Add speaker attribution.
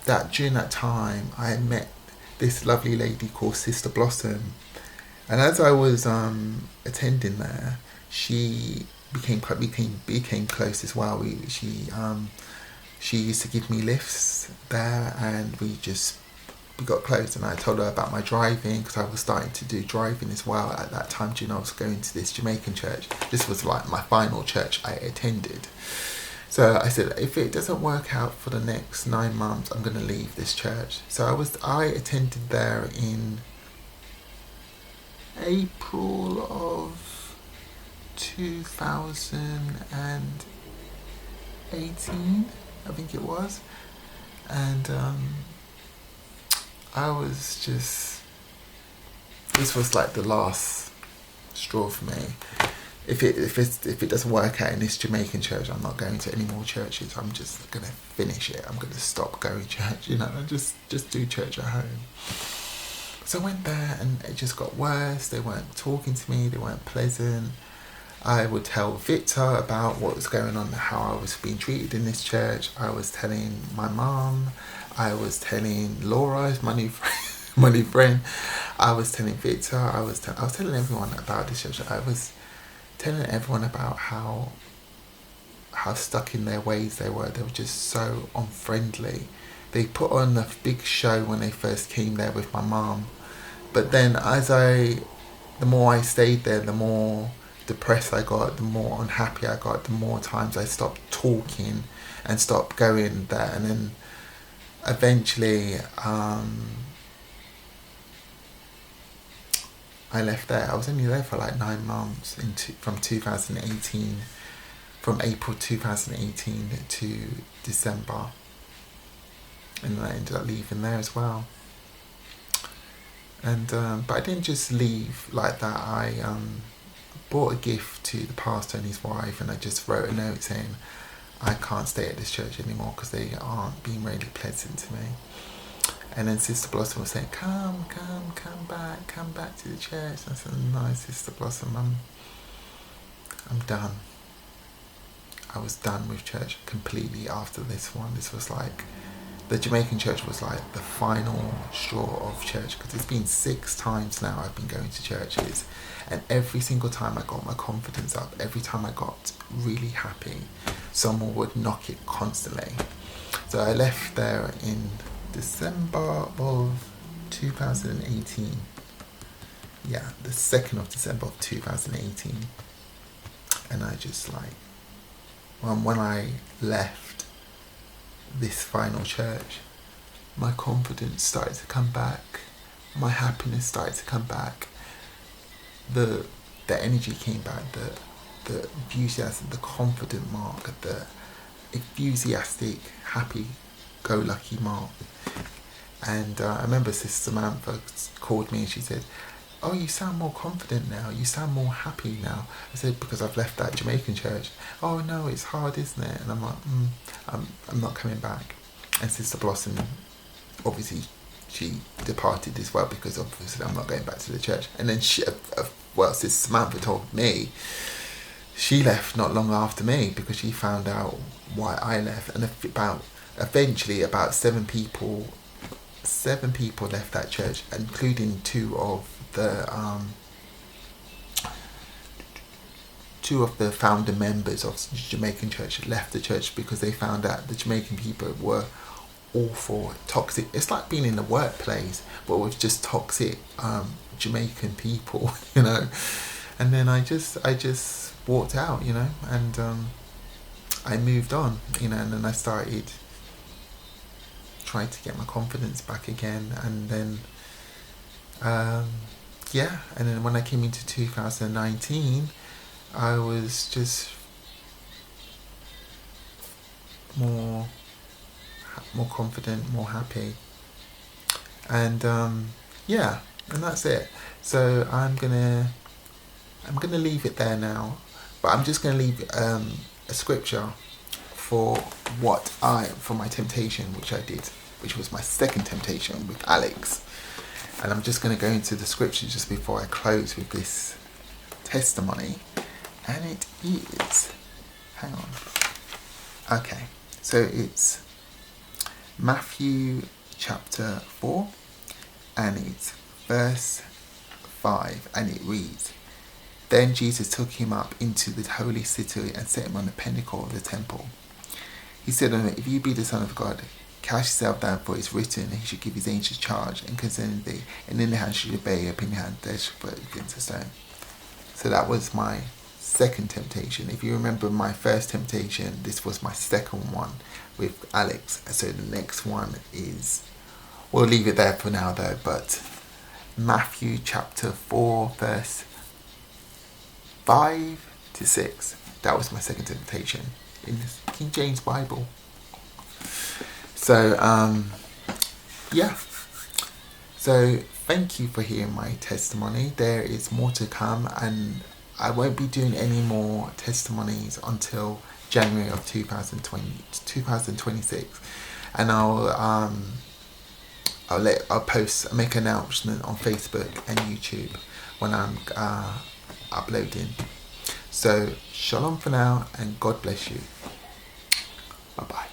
Speaker 1: that during that time I met this lovely lady called Sister Blossom, and as I was attending there, she became close as well. She used to give me lifts there, and we got close. And I told her about my driving, because I was starting to do driving as well at that time. I was going to this Jamaican church. This was like my final church I attended. So I said, if it doesn't work out for the next 9 months, I'm going to leave this church. So I attended there in April of 2018, I think it was. And this was like the last straw for me. If it doesn't work out in this Jamaican church, I'm not going to any more churches. I'm just gonna finish it. I'm gonna stop going to church, and just do church at home. So I went there, and it just got worse. They weren't talking to me. They weren't pleasant. I would tell Victor about what was going on, how I was being treated in this church. I was telling my mum. I was telling Laura, my new friend. I was telling Victor. I was telling everyone about this church. I was telling everyone about how stuck in their ways they were. They were just so unfriendly. They put on a big show when they first came there with my mum, but then the more I stayed there, the more depressed I got, the more unhappy I got, the more times I stopped talking and stopped going there. And then eventually I left there. I was only there for like 9 months from 2018, from April 2018 to December, and then I ended up leaving there as well. And but I didn't just leave like that. I bought a gift to the pastor and his wife, and I just wrote a note saying I can't stay at this church anymore because they aren't being really pleasant to me. And then Sister Blossom was saying, come back to the church. And I said, no, Sister Blossom, I'm done. I was done with church completely after this one. This was like, the Jamaican church was like the final straw of church, because it's been 6 times now I've been going to churches, and every single time I got my confidence up, every time I got really happy, someone would knock it constantly. So I left there in December of 2018. Yeah, the 2nd of December of 2018. And I just when I left this final church, my confidence started to come back. My happiness started to come back. The energy came back. The enthusiasm, the confident Mark, the enthusiastic, happy-go-lucky Mark. And I remember Sister Samantha called me and she said, oh, you sound more confident now, you sound more happy now. I said, because I've left that Jamaican church. Oh no, it's hard, isn't it? And I'm like, I'm not coming back. And Sister Blossom, obviously she departed as well, because obviously I'm not going back to the church. And then Sister Samantha told me she left not long after me, because she found out why I left. And eventually about 7 people left that church, including 2 of the founder members of the Jamaican church left the church, because they found out the Jamaican people were awful, toxic. It's like being in the workplace, but with just toxic Jamaican people, And then I just walked out, and I moved on, and then I started trying to get my confidence back again, and then and then when I came into 2019, I was just more confident, more happy, and and that's it. So I'm gonna leave it there now, but I'm just gonna leave a scripture for my temptation, which I did, which was my second temptation with Alex. And I'm just going to go into the scripture just before I close with this testimony. And it is, hang on. Okay, so it's Matthew chapter 4, and it's verse 5, and it reads, Then Jesus took him up into the holy city and set him on the pinnacle of the temple. He said unto him, If you be the Son of God, cast yourself down, for it is written, He should give his angels charge and concerning thee, and in the hand should obey, up in the hand they shall put against a stone. So that was my second temptation. If you remember my first temptation, this was my second one with Alex. So the next one is, we'll leave it there for now though, but Matthew chapter 4 verse 5 to 6. That was my second temptation in the King James Bible. So yeah, so thank you for hearing my testimony. There is more to come, and I won't be doing any more testimonies until January of 2026, and I'll make an announcement on Facebook and YouTube when I'm uploading. So shalom for now, and God bless you. Bye bye.